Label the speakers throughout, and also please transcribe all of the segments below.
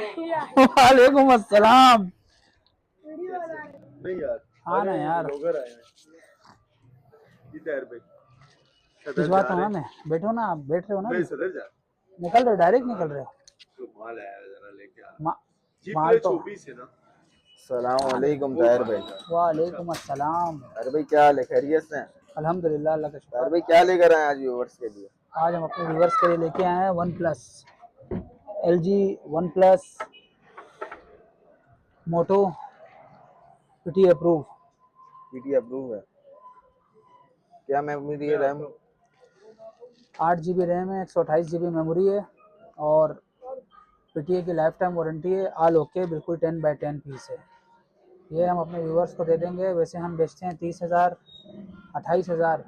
Speaker 1: वालेकुम अस्सलाम।
Speaker 2: नहीं यार,
Speaker 1: हाँ ना यार,
Speaker 2: ब्लॉगर आए हैं इधर पे। सदर जा
Speaker 1: भिजवाता हूँ
Speaker 2: रहे
Speaker 1: ना मैं। बैठो ना, आप बैठ रहे हो ना
Speaker 2: मैं
Speaker 1: अभी?
Speaker 2: सदर जा
Speaker 1: निकल रहे हो, डायरेक्ट निकल रहे हो?
Speaker 2: तो माल आया जरा लेके आ।
Speaker 1: मा,
Speaker 2: जीप
Speaker 1: माल
Speaker 2: ले
Speaker 1: तो
Speaker 2: 24 है ना।
Speaker 3: सलाम
Speaker 1: हाँ ले।
Speaker 3: वालेकुम ताहिर भाई।
Speaker 1: वालेकुम अस्सलाम।
Speaker 3: ताहिर भाई क्या हाल है, खैरियत से हैं?
Speaker 1: अल्हम्दुलिल्लाह, अल्लाह का
Speaker 3: ताहिर
Speaker 1: शुक्र।
Speaker 3: भाई क्या लेकर आए आज व्यूवर्स के लिए?
Speaker 1: आज हम अपने व्यूवर्स के लिए लेके आए हैं OnePlus, LG OnePlus Moto PT approve.
Speaker 3: PT approve है? क्या मेमोरी है, रैम?
Speaker 1: 8 GB रैम है, 128 GB मेमोरी है और PTA की लाइफ टाइम वारंटी है। ऑल ओके, बिल्कुल 10/10 पीस है। ये हम अपने व्यूवर्स को दे देंगे। वैसे हम बेचते हैं 30,000, 28,000।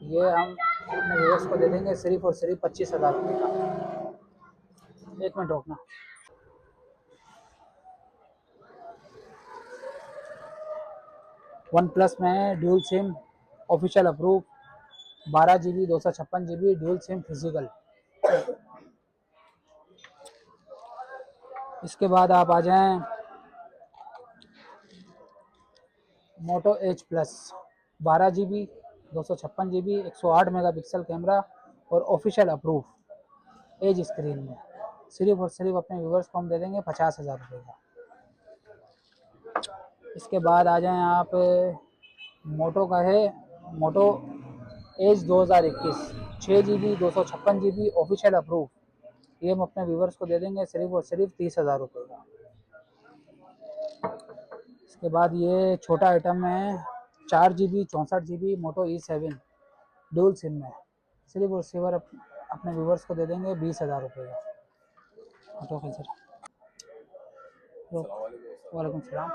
Speaker 1: ये हम अपने व्यूवर्स को दे देंगे सिर्फ और सिर्फ 25,000 रुपये का। एक मिनट रोकना। वन प्लस में dual SIM, official approve, 12 GB 256 GB dual SIM physical. इसके बाद आप आ जाएं मोटो H plus, 12 GB 256 GB 108 megapixel camera और ऑफिशियल अप्रूव एज स्क्रीन में। सिर्फ और सिर्फ अपने व्यूवर्स को हम दे देंगे 50,000 रुपये का। इसके बाद आ जाएं आप मोटो का है Moto Edge 2021, 6 GB 256 GB official approve. ये हम अपने व्यूवर्स को दे देंगे सिर्फ और सिर्फ 30,000 रुपये का। इसके बाद ये छोटा आइटम है 4 GB 64 GB मोटो E7 डुअल सिम में। सिर्फ और सिर्फ अपने व्यूवर्स को दे देंगे 20,000 रुपये का। वालेकुम सलाम।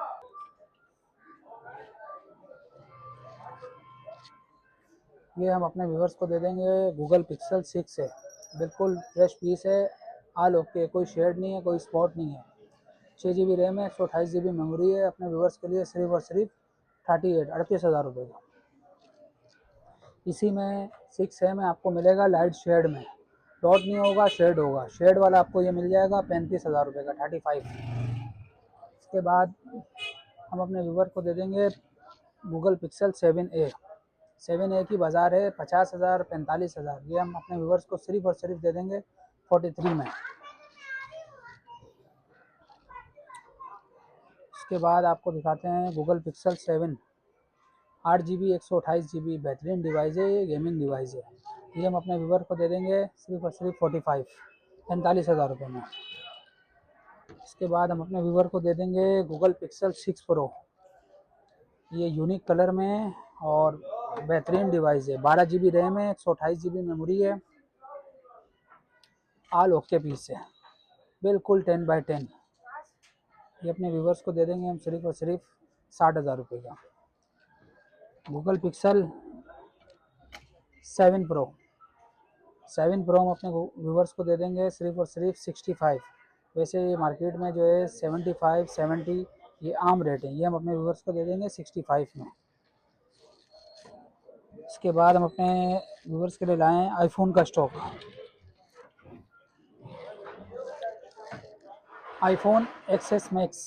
Speaker 1: ये हम अपने व्यूवर्स को दे देंगे गूगल पिक्सल 6 है, बिल्कुल फ्रेश पीस है। ऑल ओके, कोई शेड नहीं है, कोई स्पॉट नहीं है। 6 GB रैम है, 128 GB मेमोरी है। अपने व्यूवर्स के लिए सिर्फ और सिर्फ 38,000 रुपये का। इसी में 6 है में आपको मिलेगा लाइट शेड में, डॉट नहीं होगा, शेड होगा। शेड वाला आपको ये मिल जाएगा 35,000 रुपये का, 35। इसके बाद हम अपने व्यूवर को दे देंगे गूगल पिक्सल 7A। 7A की बाज़ार है 50,000, 45,000। ये हम अपने व्यूवर्स को सिर्फ और सिर्फ दे देंगे 43 में। इसके बाद आपको दिखाते हैं गूगल पिक्सल 7, 8 GB 128 GB बेहतरीन डिवाइस है। ये गेमिंग डिवाइस है। ये हम अपने व्यूवर को दे देंगे सिर्फ और सिर्फ 45,000 रुपये में। इसके बाद हम अपने व्यूवर को दे देंगे गूगल पिक्सल 6 प्रो। ये यूनिक कलर में और बेहतरीन डिवाइस है। 12 GB रैम है, 128 GB मेमोरी है। ऑल ओके पीस है, बिल्कुल 10/10। ये अपने व्यूवर्स को दे देंगे हम सिर्फ और सिर्फ 60,000 रुपये का। गूगल पिक्सल 7 प्रो, 7 प्रो हम अपने व्यूवर्स को दे देंगे सिर्फ और सिर्फ 65। वैसे ये मार्केट में जो है 75, 70 ये आम रेट है। ये हम अपने व्यूवर्स को दे देंगे 65 में। इसके बाद हम अपने व्यूवर्स के लिए लाएँ आईफोन का stock. IPhone XS max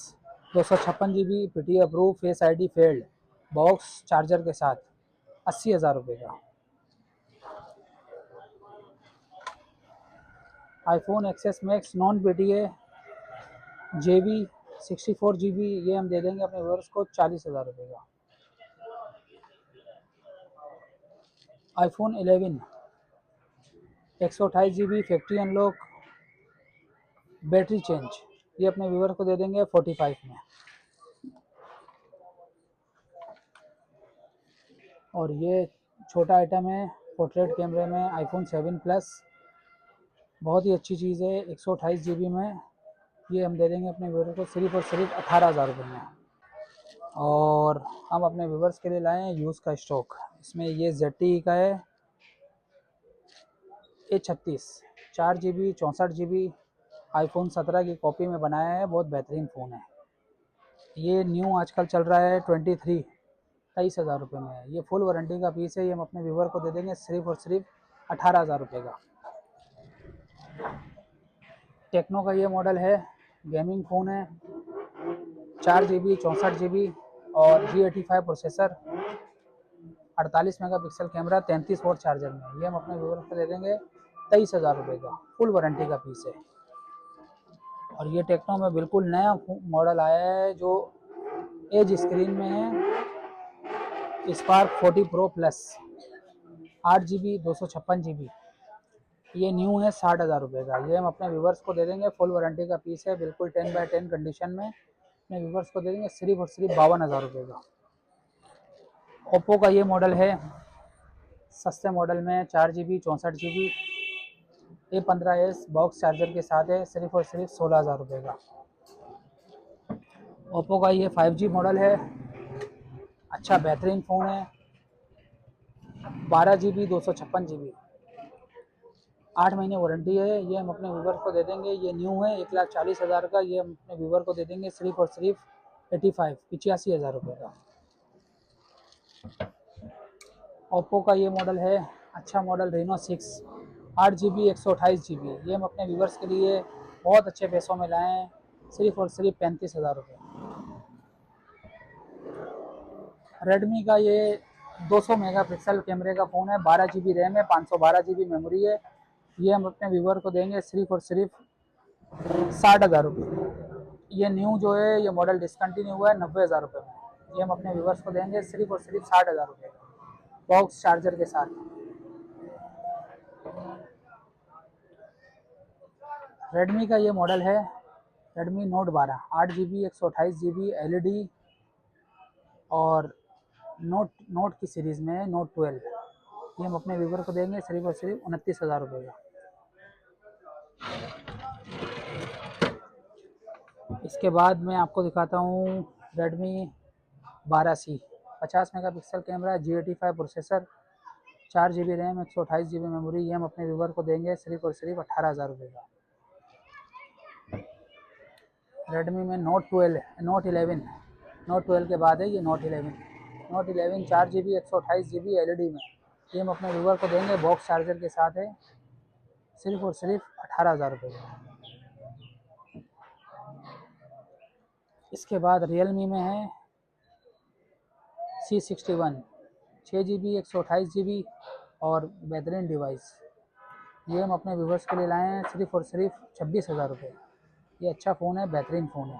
Speaker 1: 256 GB PT approve, face ID failed, box charger के साथ, 80,000 रुपये का। IPhone XS max non PTA JB 64 GB, ये हम दे देंगे अपने व्यूअर्स को 40,000 रुपये का। IPhone 11 128 GB factory unlock, battery change, ये अपने व्यूअर्स को दे देंगे 45 में। और ये छोटा आइटम है पोर्ट्रेट कैमरे में आईफोन 7 प्लस, बहुत ही अच्छी चीज़ है। 128 GB में ये हम दे देंगे अपने व्यूअर्स को सिर्फ और सिर्फ 18,000 रुपये में। और हम अपने व्यूअर्स के लिए लाए हैं यूज़ का स्टॉक। इसमें ये ZTE का है A36, 4 GB 64 GB आईफोन 17 की कॉपी में बनाया है। बहुत बेहतरीन फ़ोन है। ये न्यू आजकल चल रहा है 23,000 रुपये में है। ये फुल वारंटी का पीस है। ये हम अपने व्यूवर को दे देंगे सिर्फ और सिर्फ 18,000 रुपये का। टेक्नो का ये मॉडल है गेमिंग फ़ोन है, 4 GB 64 GB और G85 processor, 48 megapixel camera, 33 vote charger में। ये हम अपने व्यूअर्स को दे देंगे 23,000 रुपये का, फुल वारंटी का पीस है। और ये टेक्नो में बिल्कुल नया मॉडल आया है जो एज स्क्रीन में है, spark 40 pro plus, 8 GB 256 GB। ये न्यू है 60,000 रुपये का। ये हम अपने व्यूवर्स को दे देंगे, फुल वारंटी का पीस है, बिल्कुल 10x10 कंडीशन में। अपने व्यूवर्स को दे देंगे सिर्फ और सिर्फ 52,000 रुपये का। ओप्पो का ये मॉडल है, सस्ते मॉडल में, 4 GB 64 GB, A15s box charger के साथ है, सिर्फ और सिर्फ 16,000 रुपये का। ओप्पो का ये 5G मॉडल है, अच्छा बेहतरीन फ़ोन है, 12 GB 256 GB, 8 महीने वारंटी है। ये हम अपने व्यूवर को दे देंगे, ये न्यू है, 1,40,000 का। ये हम अपने व्यूवर को दे देंगे सिर्फ और सिर्फ 85,000 रुपये का। ओप्पो का ये मॉडल है, अच्छा मॉडल, रेनो 6, 8 GB 128 GB। ये हम अपने व्यूवर्स के लिए बहुत अच्छे पैसों में लाए हैं, सिर्फ और सिर्फ 35,000 रुपये। रेडमी का ये 200 मेगापिक्सल कैमरे का फ़ोन है, 12 GB रैम है, 512 GB मेमोरी है। ये हम अपने व्यूवर को देंगे सिर्फ और सिर्फ 60,000 रुपये। ये न्यू जो है, ये मॉडल डिसकंटिन्यू हुआ है 90,000 रुपये में। ये हम अपने व्यूवर्स को देंगे सिर्फ और सिर्फ 60,000 रुपये बॉक्स चार्जर के साथ। रेडमी का ये मॉडल है, Redmi note 12, 8 GB 128 GB LED, और नोट की सीरीज़ में नोट 12। ये हम अपने व्यूवर को देंगे सिर्फ और सिर्फ 29,000 रुपये का। इसके बाद मैं आपको दिखाता हूँ Redmi 12C, 50 megapixel camera, G85 processor, 4 GB RAM, 128 GB memory. ये हम अपने व्यूवर को देंगे सिर्फ और सिर्फ 18,000 रुपये का। रेडमी में नोट 12 के बाद है ये नोट 11, 4 GB 128 GB LED में। ये हम अपने व्यूवर को देंगे, बॉक्स चार्जर के साथ है, सिर्फ और सिर्फ 18,000 रुपये का। इसके बाद रियलमी में है C61, 6 GB 128 GB और बेहतरीन डिवाइस। ये हम अपने व्यूवर्स के लिए लाए हैं सिर्फ और सिर्फ 26,000 रुपये। ये अच्छा फ़ोन है, बेहतरीन फ़ोन है।